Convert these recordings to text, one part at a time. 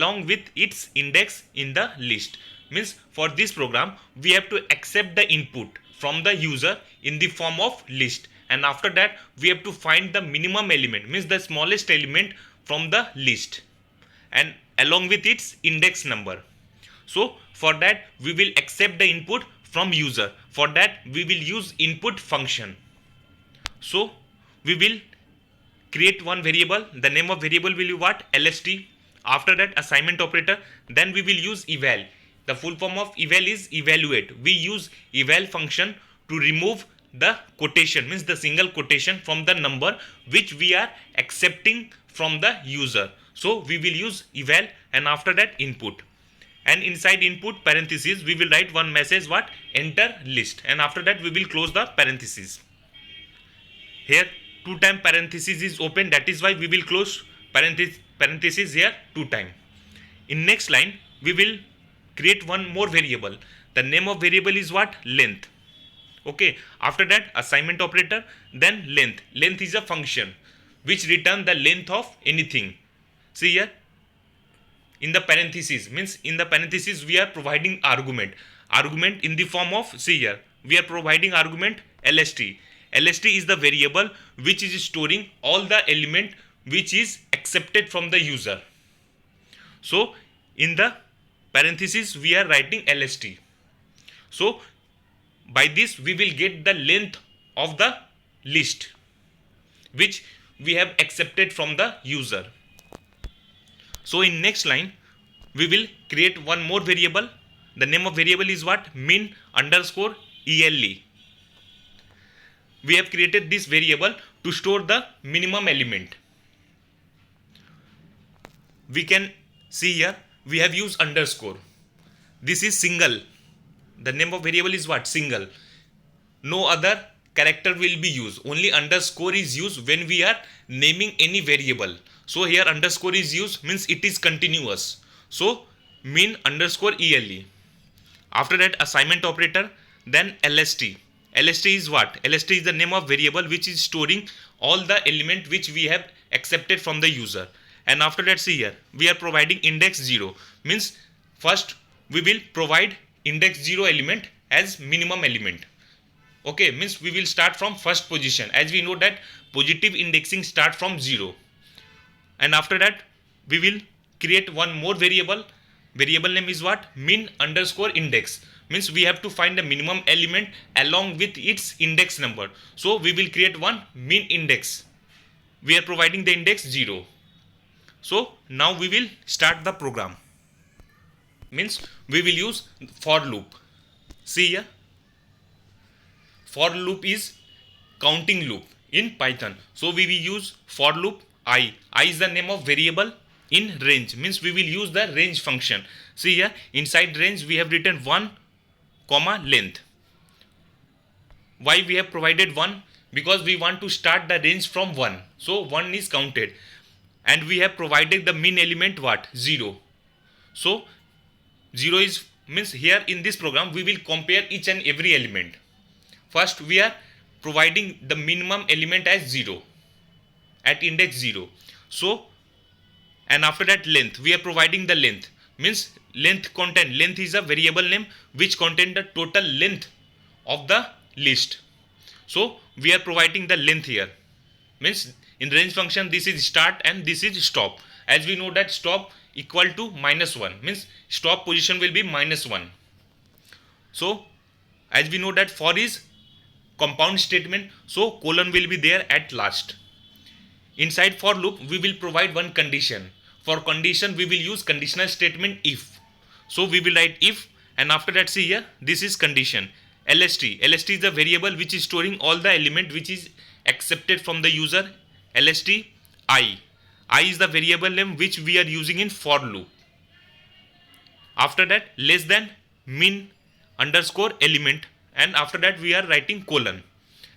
along with its index in the list. Means for this program we have to accept the input from the user in the form of list, and after that we have to find the minimum element, means the smallest element from the list, and along with its index number. So for that we will accept the input from user. For that we will use input function. So we will create one variable. The name of variable will be what? LST. After that assignment operator. Then we will use eval. The full form of eval is evaluate. We use eval function to remove the quotation, means the single quotation from the number which we are accepting from the user. So we will use eval, and after that input, and inside input parenthesis we will write one message, what? Enter list, and after that we will close the parenthesis. Here two time parenthesis is open, that is why we will close parenthesis here two time. In next line we will create one more variable. The name of variable is what? Length. Okay, after that assignment operator, then length. Length is a function which return the length of anything. See here in the parenthesis, means in the parenthesis we are providing argument in the form of, see here we are providing argument LST. LST is the variable which is storing all the element which is accepted from the user. So in the parenthesis we are writing LST. So by this we will get the length of the list which we have accepted from the user. So in next line we will create one more variable. The name of variable is what? Min underscore ELE. We have created this variable to store the minimum element. We can see here we have used underscore. This is single. The name of variable is what? Single. No other character will be used. Only underscore is used when we are naming any variable. So here underscore is used, means it is continuous. So min underscore ELE. After that assignment operator, then LST. LST is what? LST is the name of variable which is storing all the element which we have accepted from the user. And after that, see here we are providing index 0, means first we will provide index 0 element as minimum element. Okay, means we will start from first position, as we know that positive indexing start from 0. And after that we will create one more variable. Variable name is what? Min underscore index, means we have to find the minimum element along with its index number. So we will create one min index. We are providing the index 0. So now we will start the program. Means we will use for loop. See here, for loop is counting loop in Python. So we will use for loop I. I is the name of variable in range, means we will use the range function. See here inside range we have written 1 comma length. Why we have provided 1? Because we want to start the range from 1. So 1 is counted, and we have provided the min element what? 0. So 0 is, means here in this program we will compare each and every element. First we are providing the minimum element as 0 at index 0. So, and after that length we are providing the length, means length content. Length is a variable name which contain the total length of the list. So we are providing the length here, means in range function this is start and this is stop. As we know that stop equal to -1, means stop position will be -1. So as we know that for is compound statement, so colon will be there at last. Inside for loop we will provide one condition. For condition we will use conditional statement if. So we will write if, and after that see here this is condition. LST. LST is the variable which is storing all the element which is accepted from the user. LST I. I is the variable name which we are using in for loop. After that less than min underscore element, and after that we are writing colon.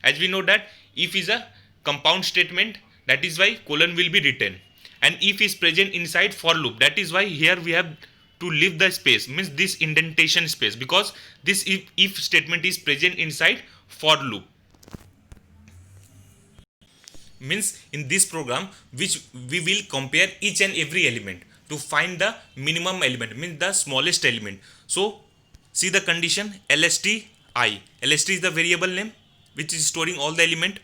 As we know that if is a compound statement, that is why colon will be written, and if is present inside for loop, that is why here we have to leave the space, means this indentation space, because this if statement is present inside for loop. Means in this program which we will compare each and every element. to find the minimum element, means the smallest element. So see the condition lst I. Lst is the variable name which is storing all the element.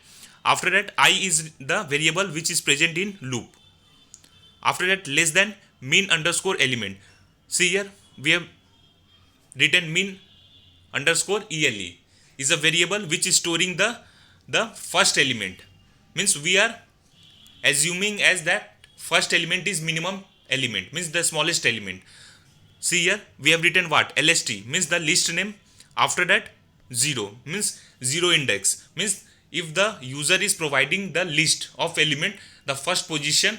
After that I is the variable which is present in loop. After that less than min underscore element. See here we have written min underscore ele is a variable which is storing the first element. Means we are assuming as that first element is minimum element, means the smallest element. See here we have written what lst means the list name. After that 0 means 0 index, means if the user is providing the list of element, the first position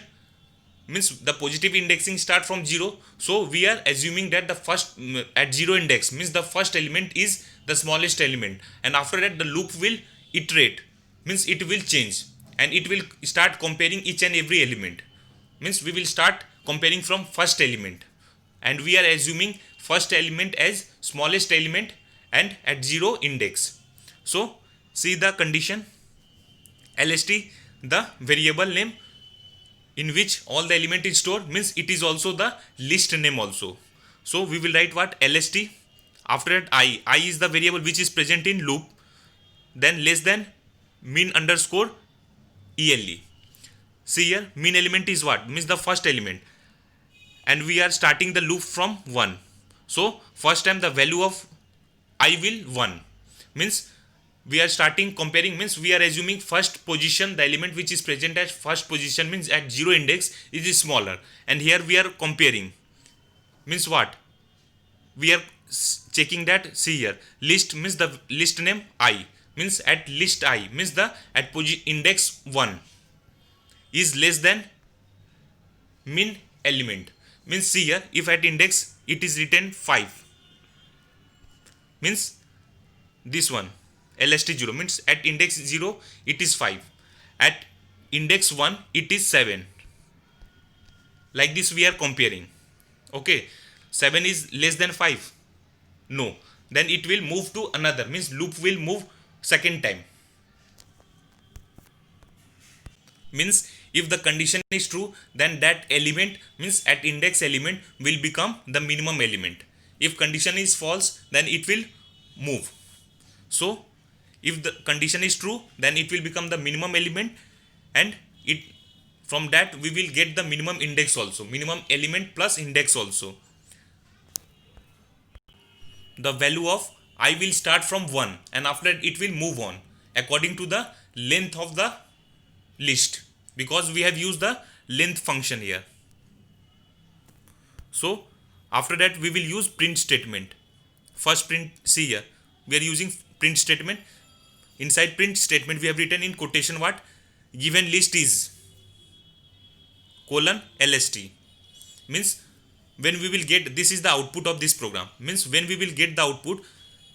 means the positive indexing start from 0. So we are assuming that the first at 0 index means the first element is the smallest element, and after that the loop will iterate, means it will change and it will start comparing each and every element. Means we will start comparing from first element, and we are assuming first element as smallest element and at 0 index. So see the condition lst the variable name in which all the element is stored, means it is also the list name also. So we will write what lst. After that I is the variable which is present in loop, then less than min underscore ele. See here min element is what, means the first element, and we are starting the loop from 1. So first time the value of I will 1, means we are starting comparing, means we are assuming first position, the element which is present at first position means at 0 index is smaller, and here we are comparing, means what we are checking that. See here list means the list name I, means at list I means the at index 1 is less than min element. Means see here if at index it is written 5, means this one lst 0 means at index 0 it is 5, at index 1 it is 7. Like this we are comparing. Okay, 7 is less than 5, no, then it will move to another, means loop will move second time. Means if the condition is true, then that element means at index element will become the minimum element. If condition is false, then it will move. So if the condition is true, then it will become the minimum element, and it from that we will get the minimum index also, minimum element plus index also. The value of I will start from 1, and after that it will move on according to the length of the list, because we have used the length function here. So after that we will use print statement. First print, see here we are using print statement. Inside print statement we have written in quotation what given list is colon lst, means when we will get, this is the output of this program, means when we will get the output.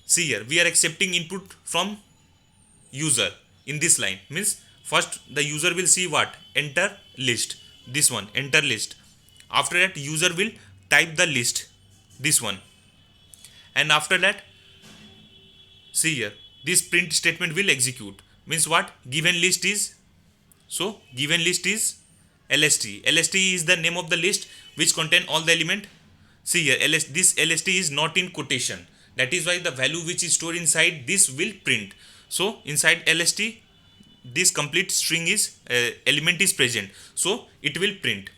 See here we are accepting input from user in this line, means first the user will see what enter list, this one enter list. After that user will type the list, this one, and after that see here this print statement will execute, means what given list is, so given list is lst is the name of the list which contain all the element. See here this lst is not in quotation, that is why the value which is stored inside this will print. So inside lst this complete string is element is present, so it will print.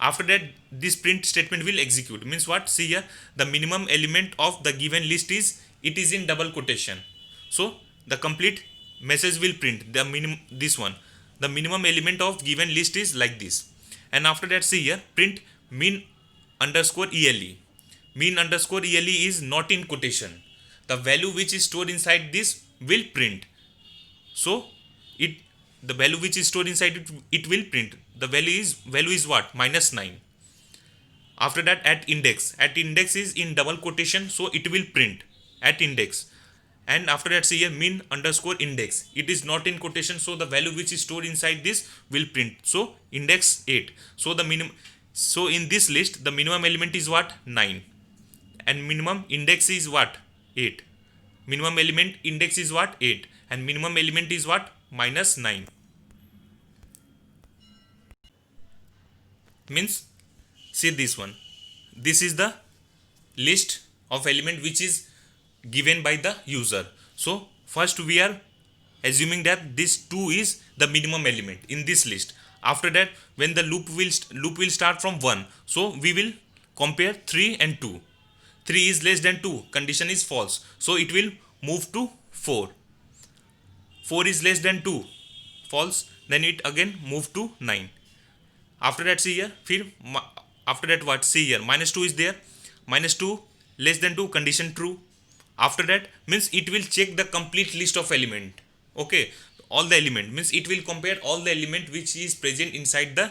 After that this print statement will execute, means what, see here the minimum element of the given list is, it is in double quotation, so the complete message will print the minimum, this one the minimum element of given list is like this. And after that see here print min underscore ele. Min underscore ele is not in quotation, the value which is stored inside this will print. So it the value which is stored inside it will print. The value is what, -9. After that at index is in double quotation, so it will print at index. And after that see here min underscore index, it is not in quotation, so the value which is stored inside this will print. So index 8. So the minimum, so in this list the minimum element is what, 9, and minimum index is what, 8. Minimum element index is what, 8, and minimum element is what, -9. Means see this one. This is the list of element which is given by the user. So first we are assuming that this 2 is the minimum element in this list. After that, when the loop will start from 1, so we will compare 3 and 2. 3 is less than 2, condition is false, so it will move to 4. 4 is less than 2, false, then it again move to 9. After that, see here, after that what, see here, minus 2 is there, minus 2 less than 2, condition true. After that means it will check the complete list of element. Okay, all the element means it will compare all the element which is present inside the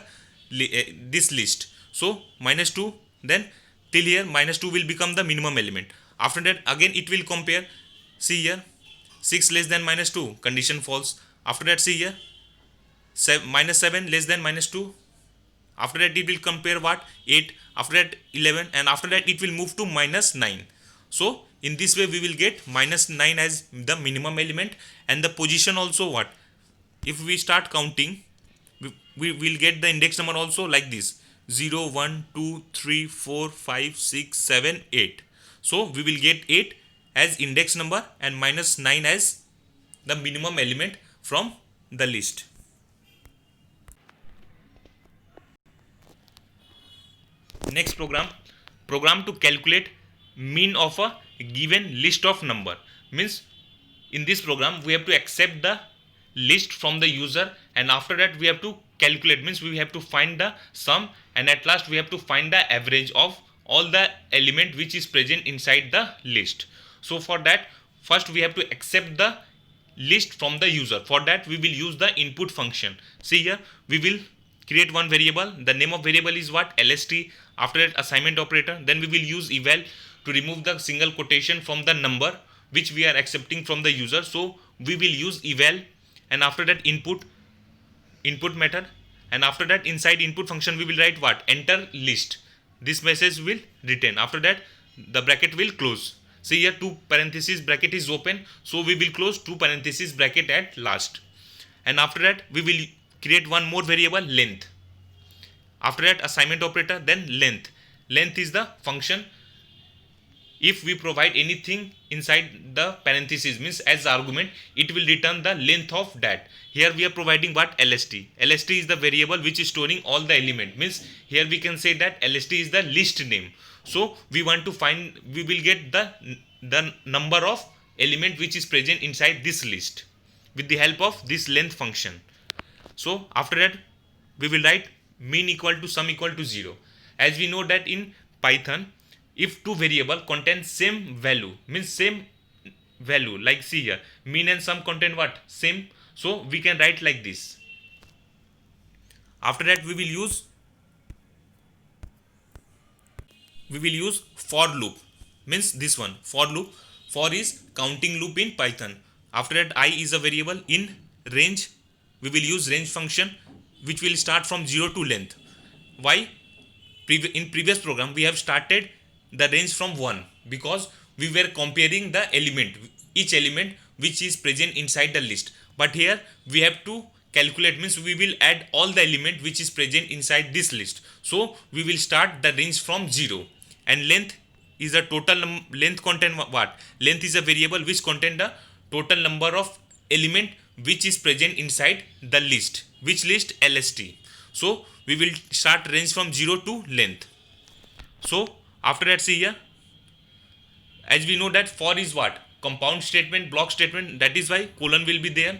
this list. So minus 2, then till here minus 2 will become the minimum element. After that again it will compare, see here, 6 less than minus 2, condition false. After that, see here, minus 7 less than minus 2. After that it will compare what, 8. After that 11, and after that it will move to minus 9. So in this way we will get minus 9 as the minimum element, and the position also what, if we start counting, we will get the index number also like this, 0 1 2 3 4 5 6 7 8. So we will get 8 as index number and minus 9 as the minimum element from the list. Next program to calculate mean of a given list of number. Means in this program we have to accept the list from the user, and after that we have to calculate, means we have to find the sum, and at last we have to find the average of all the element which is present inside the list. So for that, first we have to accept the list from the user. For that we will use the input function. See here, we will create one variable. The name of variable is what, LST. After that, assignment operator. Then we will use eval to remove the single quotation from the number which we are accepting from the user. So we will use eval, and after that input method, and after that inside input function we will write what, enter list. This message will return. After that the bracket will close. See here, 2 parenthesis bracket is open, so we will close 2 parenthesis bracket at last. And after that we will create one more variable, length. After that assignment operator, then length. Length is the function. If we provide anything inside the parenthesis, means as argument, it will return the length of that. Here we are providing what, LST. LST is the variable which is storing all the element. Means here we can say that LST is the list name. So we want to find, we will get the number of element which is present inside this list with the help of this length function. So after that we will write mean equal to sum equal to 0. As we know that in Python, if two variable contain same value, means same value, like see here, mean and sum contain what, same. So we can write like this. After that we will use for loop, means this one, for loop. For is counting loop in Python. After that I is a variable. In range we will use range function which will start from 0 to length. Why? In previous program we have started the range from 1 because we were comparing the element, each element which is present inside the list. But here we have to calculate, means we will add all the element which is present inside this list. So we will start the range from 0, and length is the total length contain what? Length is a variable which contain the total number of element which is present inside the list. Which list? LST. So we will start range from 0 to length. So after that, see here, as we know that for is what, compound statement, block statement, that is why colon will be there.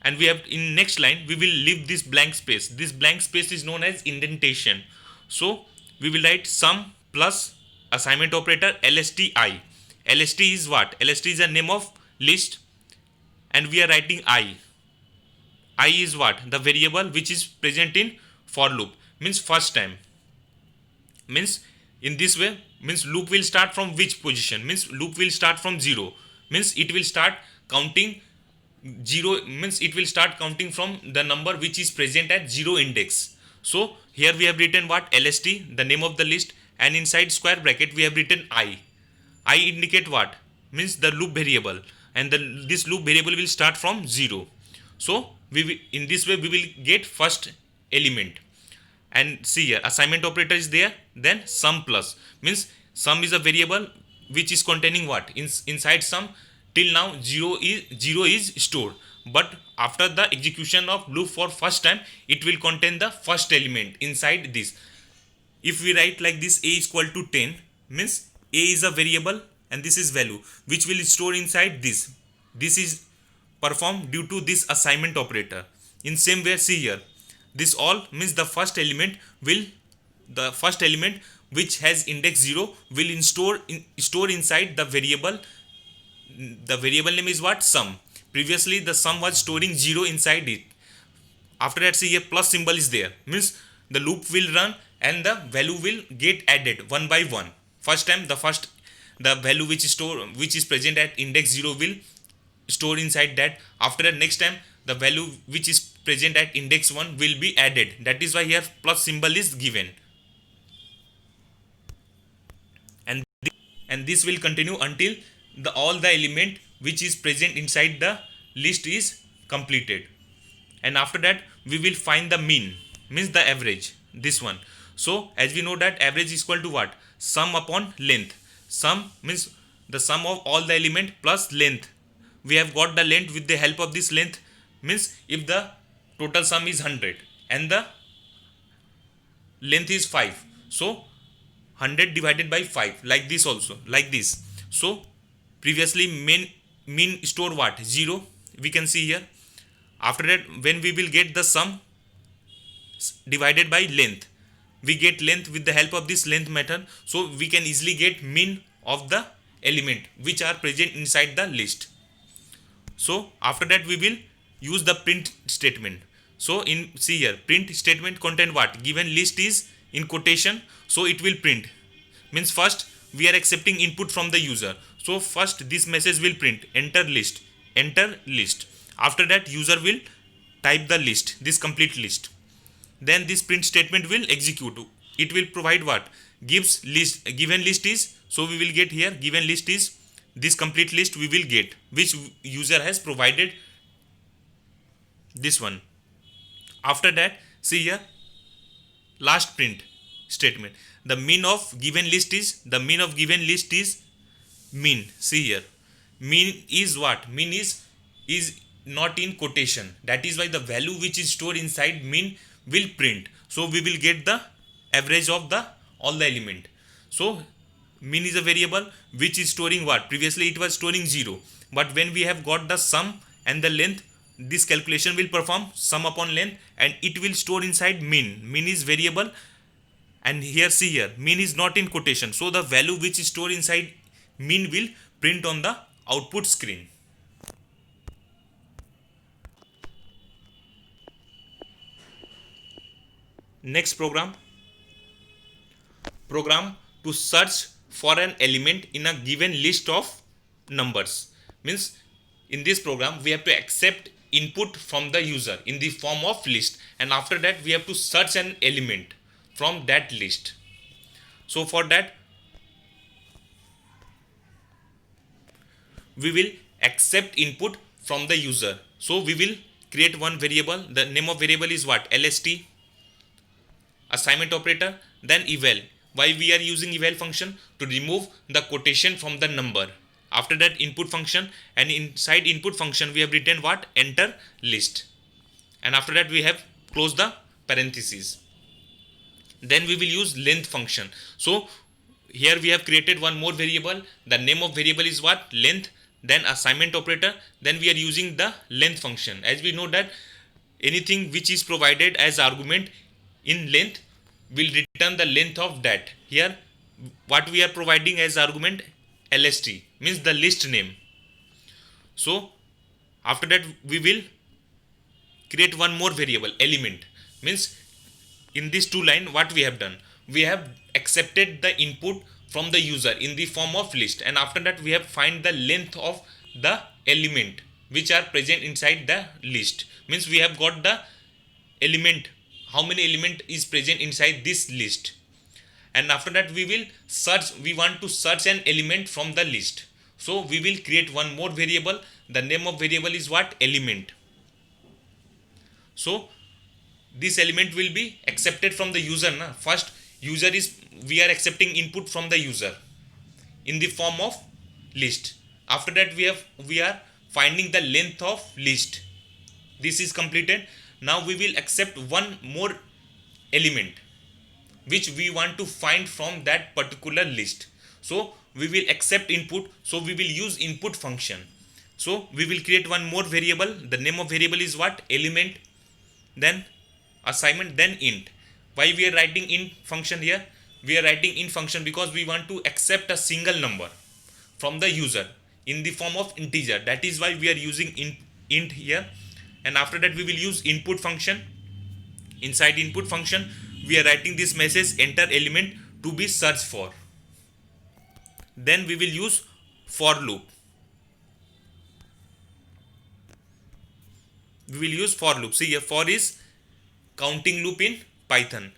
And we have in next line we will leave this blank space. This blank space is known as indentation. So we will write sum plus assignment operator LSTI. LST is what? LST is a name of list, and we are writing I. I is what? The variable which is present in for loop, means first time. Means in this way, means loop will start from which position? Means loop will start from 0. Means it will start counting 0, means it will start counting from the number which is present at 0 index. So here we have written what? LST, the name of the list, and inside square bracket we have written I. I indicate what? Means the loop variable, and this loop variable will start from 0. So in this way we will get first element, and see here assignment operator is there, then sum plus means sum is a variable which is containing what inside sum. Till now 0 is stored, but after the execution of loop for first time it will contain the first element inside this. If we write like this, a is equal to 10 means a is a variable and this is value which will store inside this is performed due to this assignment operator. In same way, see here, this all means the first element which has index 0 will store inside the variable. The variable name is what? Sum. Previously the sum was storing 0 inside it. After that, see here plus symbol is there, means the loop will run and the value will get added one by one. First time the value which is present at index 0 will store inside that. After that, next time the value which is present at index 1 will be added. That is why here plus symbol is given, and this will continue until all the element which is present inside the list is completed. And after that we will find the mean, means the average, this one. So as we know that average is equal to what? Sum upon length. Sum means the sum of all the element plus length. We have got the length with the help of this length, means if the total sum is 100 and the length is 5, so 100 divided by 5, like this also, like this. So previously mean store what? 0, we can see here. After that, when we will get the sum divided by length, we get length with the help of this length method, so we can easily get mean of the element which are present inside the list. So after that we will use the print statement. So see here, print statement contain what? Given list is in quotation, so it will print, means first we are accepting input from the user. So first this message will print enter list. After that user will type the list, this complete list. Then this print statement will execute. It will provide what? Gives list, given list is, so we will get here given list is this complete list we will get, which user has provided, this one. After that, see here last print statement. The mean of given list is mean. See here, mean is what? Mean is not in quotation. That is why the value which is stored inside mean will print. So we will get the average of all the element. So mean is a variable which is storing what? Previously it was storing 0, but when we have got the sum and the length, this calculation will perform sum upon length and it will store inside mean. Mean is variable, and here see here mean is not in quotation, so the value which is stored inside mean will print on the output screen. Next program to search for an element in a given list of numbers. Means in this program we have to accept input from the user in the form of list, and after that we have to search an element from that list. So for that we will accept input from the user. So we will create one variable. The name of variable is what? LST, assignment operator, then eval. Why we are using eval function? To remove the quotation from the number. After that input function, and inside input function we have written what? Enter list, and after that we have closed the parentheses. Then we will use length function. So here we have created one more variable. The name of variable is what? Length, then assignment operator, then we are using the length function. As we know that anything which is provided as argument in length will return the length of that. Here what we are providing as argument? LST, means the list name. So after that we will create one more variable, element. Means in this two line what we have done? We have accepted the input from the user in the form of list, and after that we have find the length of the element which are present inside the list. Means we have got the element, how many element is present inside this list, and after that we will search. We want to search an element from the list, so we will create one more variable. The name of variable is what? Element. So this element will be accepted from the user. First, user is, we are accepting input from the user in the form of list. After that, we are finding the length of list. This is completed. Now we will accept one more element which we want to find from that particular list. So we will accept input, so we will use input function. So we will create one more variable. The name of variable is what? Element, then assignment, then int. Why we are writing int function here? We are writing int function because we want to accept a single number from the user in the form of integer. That is why we are using int here. And after that, we will use input function. Inside input function, we are writing this message, enter element to be searched for. Then we will use for loop. We will use for loop. See here, for is counting loop in Python.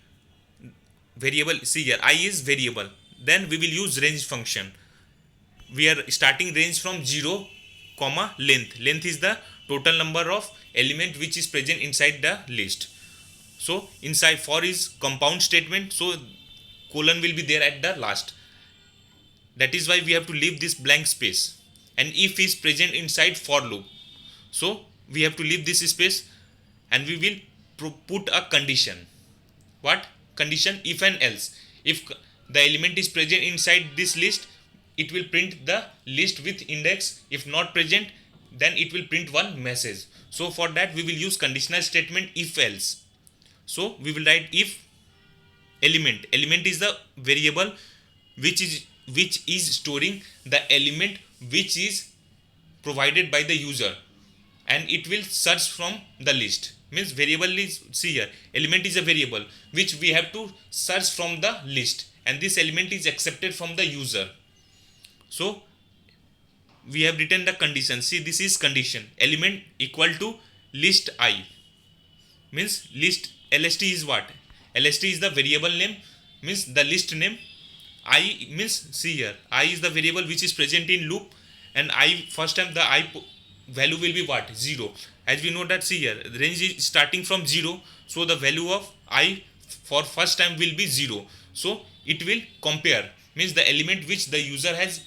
Variable, see here, I is variable. Then we will use range function. We are starting range from 0, comma length. Length is the total number of element which is present inside the list. So inside for is compound statement, so colon will be there at the last. That is why we have to leave this blank space. And if is present inside for loop, so we have to leave this space, and we will put a condition. What condition? If and else. If the element is present inside this list, it will print the list with index. If not present, then it will print one message. So for that, we will use conditional statement if else. So we will write if element. Element is the variable which is storing the element which is provided by the user, and it will search from the list. Means variable is, see here, element is a variable which we have to search from the list, and this element is accepted from the user. So we have written the condition. See, this is condition, element equal to list I. Means list, lst is what? Lst is the variable name, means the list name. I means, see here, I is the variable which is present in loop, and I, first time the I value will be what? 0. As we know that, see here, the range is starting from 0, so the value of I for first time will be 0. So it will compare, means the element which the user has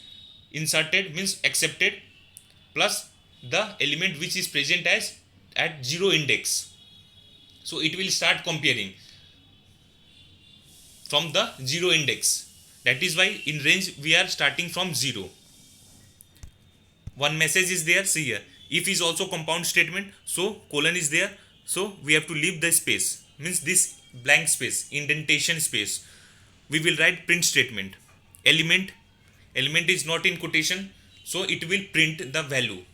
inserted, means accepted, plus the element which is present as at 0 index. So it will start comparing from the 0 index. That is why in range we are starting from 0. One message is there, see here, if is also compound statement, so colon is there, so we have to leave the space, means this blank space, indentation space. We will write print statement. Element is not in quotation, so it will print the value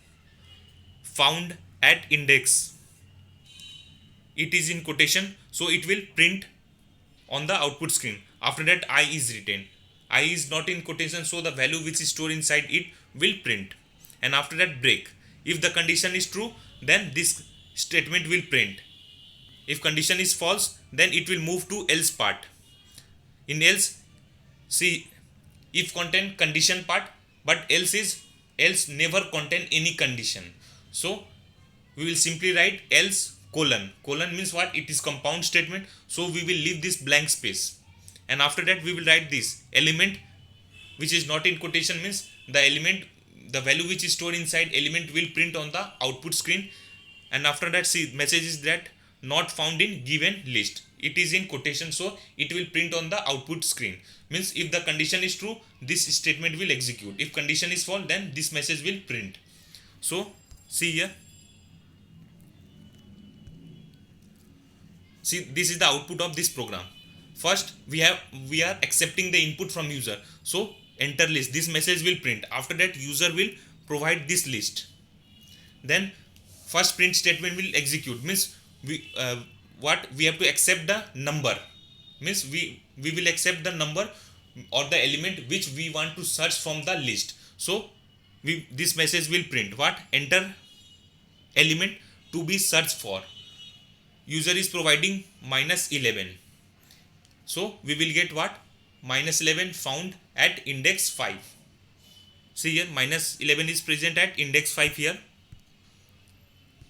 found at index. It is in quotation, so it will print on the output screen. After that, I is written. I is not in quotation, so the value which is stored inside it will print. And after that, break. If the condition is true, then this statement will print. If condition is false, then it will move to else part. In else, see, if contain condition part, but else never contain any condition. So we will simply write else colon. Colon means what? It is compound statement, so we will leave this blank space. And after that, we will write this element which is not in quotation, means the element, the value which is stored inside element will print on the output screen. And after that, see, message is that not found in given list. It is in quotation, so it will print on the output screen. Means if the condition is true, this statement will execute. If condition is false, then this message will print. So see here, see, this is the output of this program. First, we are accepting the input from user, so enter list, this message will print. After that, user will provide this list. Then first print statement will execute, means we have to accept the number, means we will accept the number or the element which we want to search from the list. So this message will print what? Enter element to be searched for. User is providing -11, so we will get what? -11 found at index 5. See here, -11 is present at index 5 here.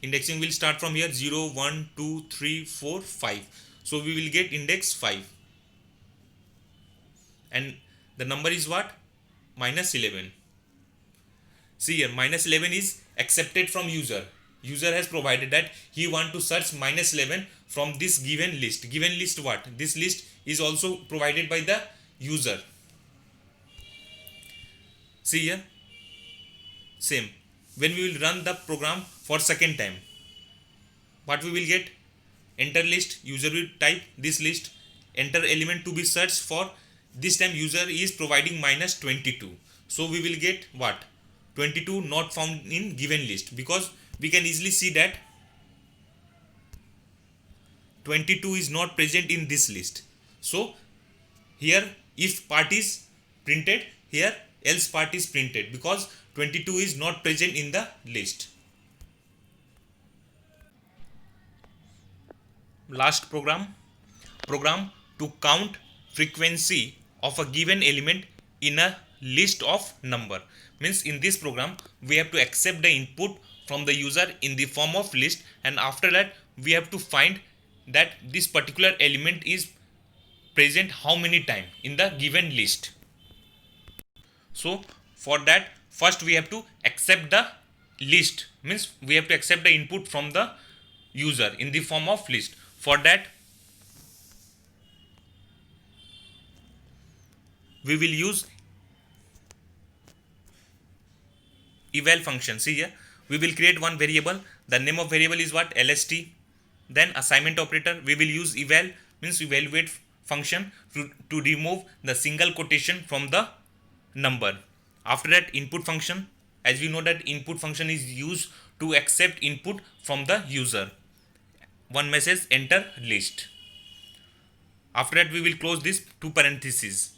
indexing will start from here 0, 1, 2, 3, 4, 5. So we will get index 5. And the number is what? Minus 11. See here, minus 11 is accepted from user. User has provided that he want to search minus 11 from this given list. Given list what? This list is also provided by the user. See here, same. When we will run the program for second time, what we will get? Enter list, user will type this list, enter element to be searched for. This time user is providing minus 22. So we will get what? 22 not found in given list, because we can easily see that 22 is not present in this list. So here if part is printed, here else part is printed, because 22 is not present in the list. Last program to count frequency of a given element in a list of number. Means in this program we have to accept the input from the user in the form of list, and after that we have to find that this particular element is present how many times in the given list. So for that, first we have to accept the list, means we have to accept the input from the user in the form of list. For that we will use eval function. See here, we will create one variable. The name of variable is what? LST. Then assignment operator, we will use eval, means evaluate function to remove the single quotation from the number. After that, input function, as we know that input function is used to accept input from the user. One message, enter list. After that we will close this two parentheses.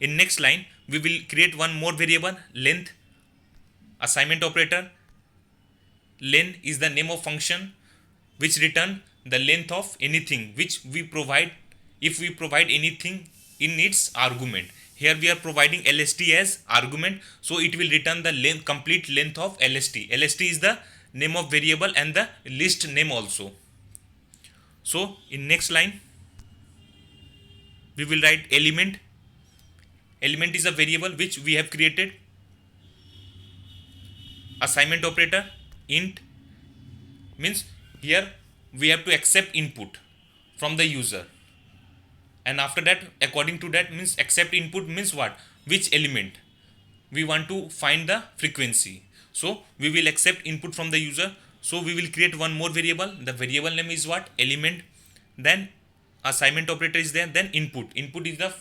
In next line we will create one more variable, length. Assignment operator, len is the name of function which return the length of anything which we provide, if we provide anything in its argument. Here we are providing LST as argument, so it will return the length, complete length of LST. LST is the name of variable and the list name also. So in next line we will write element. Element is a variable which we have created. Assignment operator, int, means here we have to accept input from the user, and after that according to that, means accept input means what? Which element we want to find the frequency. So we will accept input from the user. So we will create one more variable. The variable name is what? Element. Then assignment operator is there. Then input. Input is the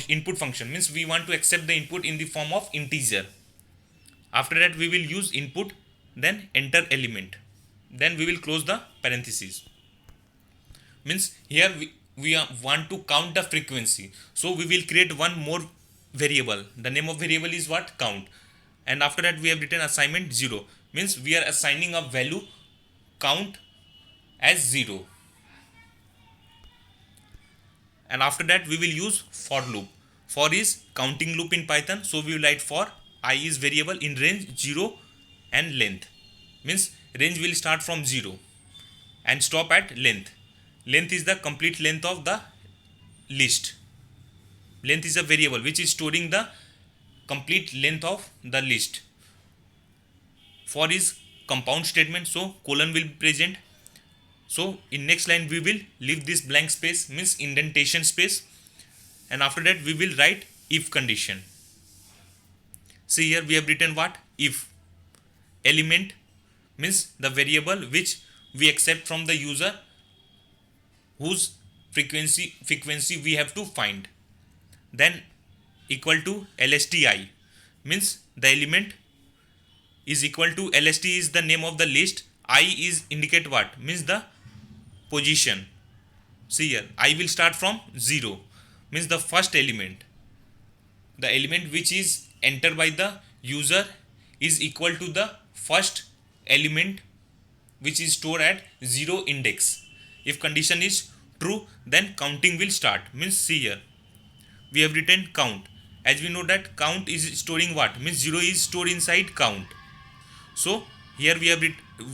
input function, means we want to accept the input in the form of integer. After that we will use input, then enter element, then we will close the parentheses. Means here we want to count the frequency, so we will create one more variable. The name of variable is what? Count. And after that we have written assignment 0, means we are assigning a value count as 0. And after that we will use for loop. For is counting loop in Python, so we will write for I is variable in range 0 and length, means range will start from 0 and stop at length. Length is the complete length of the list. Length is a variable which is storing the complete length of the list. For is compound statement, so colon will be present. So in next line we will leave this blank space, means indentation space, and after that we will write if condition. See here we have written what? If. Element means the variable which we accept from the user, whose frequency we have to find. Then equal to LSTI, means the element is equal to LST is the name of the list. I is indicate what? Means the position. See here, I will start from 0, means the first element. The element which is entered by the user is equal to the first element which is stored at 0 index. If condition is true, then counting will start. Means see here, we have written count. As we know that count is storing what? Means 0 is stored inside count. So here we have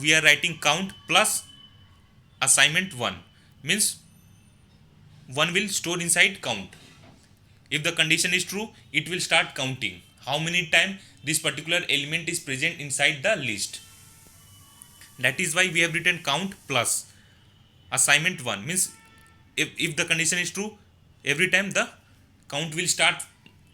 we are writing count plus assignment 1, means 1 will store inside count. If the condition is true, it will start counting how many times this particular element is present inside the list. That is why we have written count plus assignment 1, means if the condition is true, every time the count will start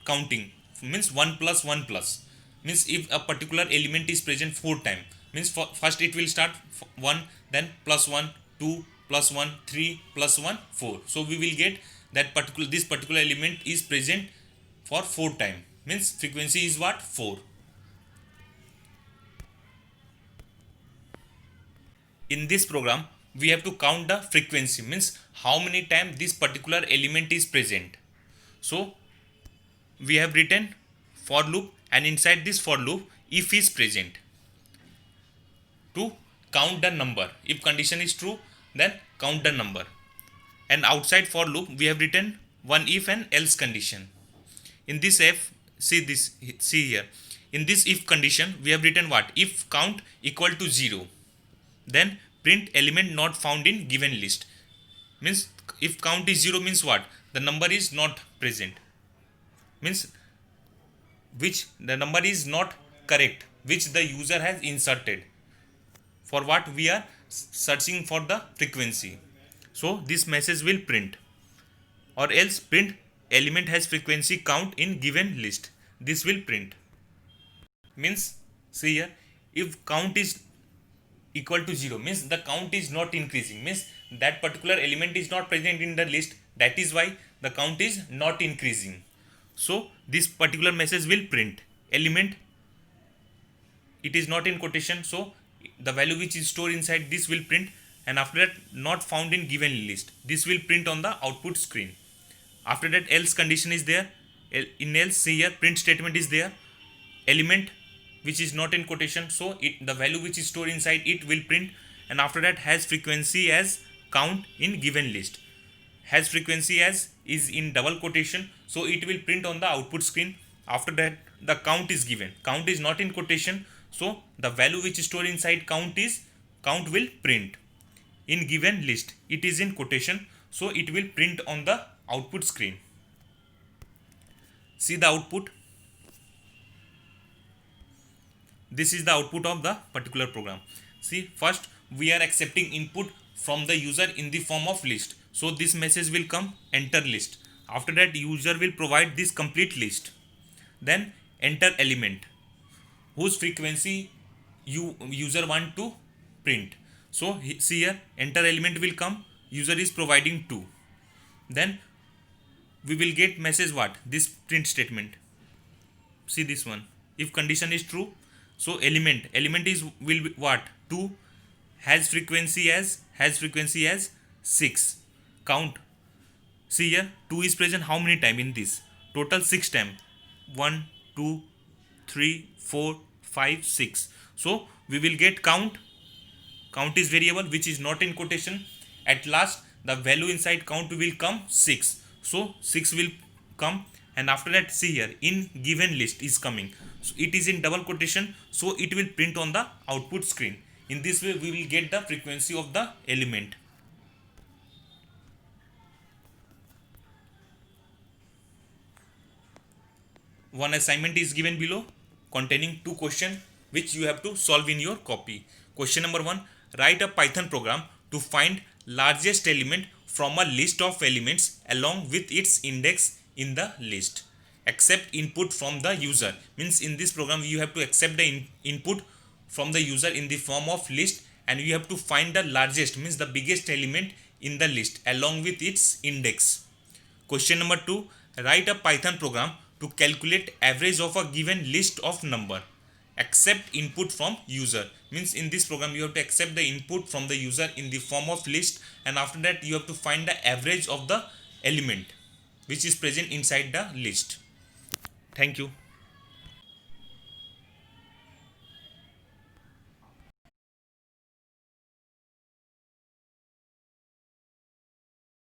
counting, means 1 plus 1 plus, means if a particular element is present 4 times, means first it will start 1, then plus 1, 2 plus 1, 3 plus 1, 4. So we will get that this particular element is present for 4 times, means frequency is what? 4. In this program we have to count the frequency, means how many times this particular element is present. So we have written for loop, and inside this for loop if is present to count the number. If condition is true, then count the number. And outside for loop we have written one if and else condition. In this if, see here, in this if condition we have written what? If count equal to 0, then print element not found in given list. Means if count is 0 means what? The number is not present, means which the number is not correct, which the user has inserted. For what we are searching for the frequency. So this message will print, or else print element has frequency count in given list. This will print. Means see here, if count is equal to 0 means the count is not increasing, means that particular element is not present in the list, that is why the count is not increasing. So this particular message will print element, it is not in quotation, so the value which is stored inside this will print, and after that not found in given list, this will print on the output screen. After that else condition is there, in else see here print statement is there, element which is not in quotation, so the value which is stored inside it will print, and after that has frequency as count in given list. Has frequency as is in double quotation, so it will print on the output screen. After that the count is given, count is not in quotation, so the value which is stored inside count will print. In given list it is in quotation, so it will print on the output screen. See the output. This is the output of the particular program. See, first we are accepting input from the user in the form of list. So this message will come enter list. After that user will provide this complete list. Then enter element whose frequency user want to print. So see here enter element will come, user is providing 2. Then we will get message what? This print statement. See this one. If condition is true, so element is will be what? 2, has frequency as 6. Count. See here 2 is present how many time in this? Total 6 time. 1, 2, 3, 4, 5, 6. So we will get count. Count is variable which is not in quotation. At last the value inside count will come 6. So 6 will come, and after that see here in given list is coming. So it is in double quotation, so it will print on the output screen. In this way we will get the frequency of the element. One assignment is given below containing 2 questions which you have to solve in your copy. Question number 1, write a Python program to find largest element from a list of elements along with its index in the list. Accept input from the user, means in this program you have to accept the input from the user in the form of list, and you have to find the largest, means the biggest element in the list along with its index. Question number 2, write a Python program to calculate average of a given list of number. Accept input from user, means in this program you have to accept the input from the user in the form of list, and after that you have to find the average of the element which is present inside the list. Thank you.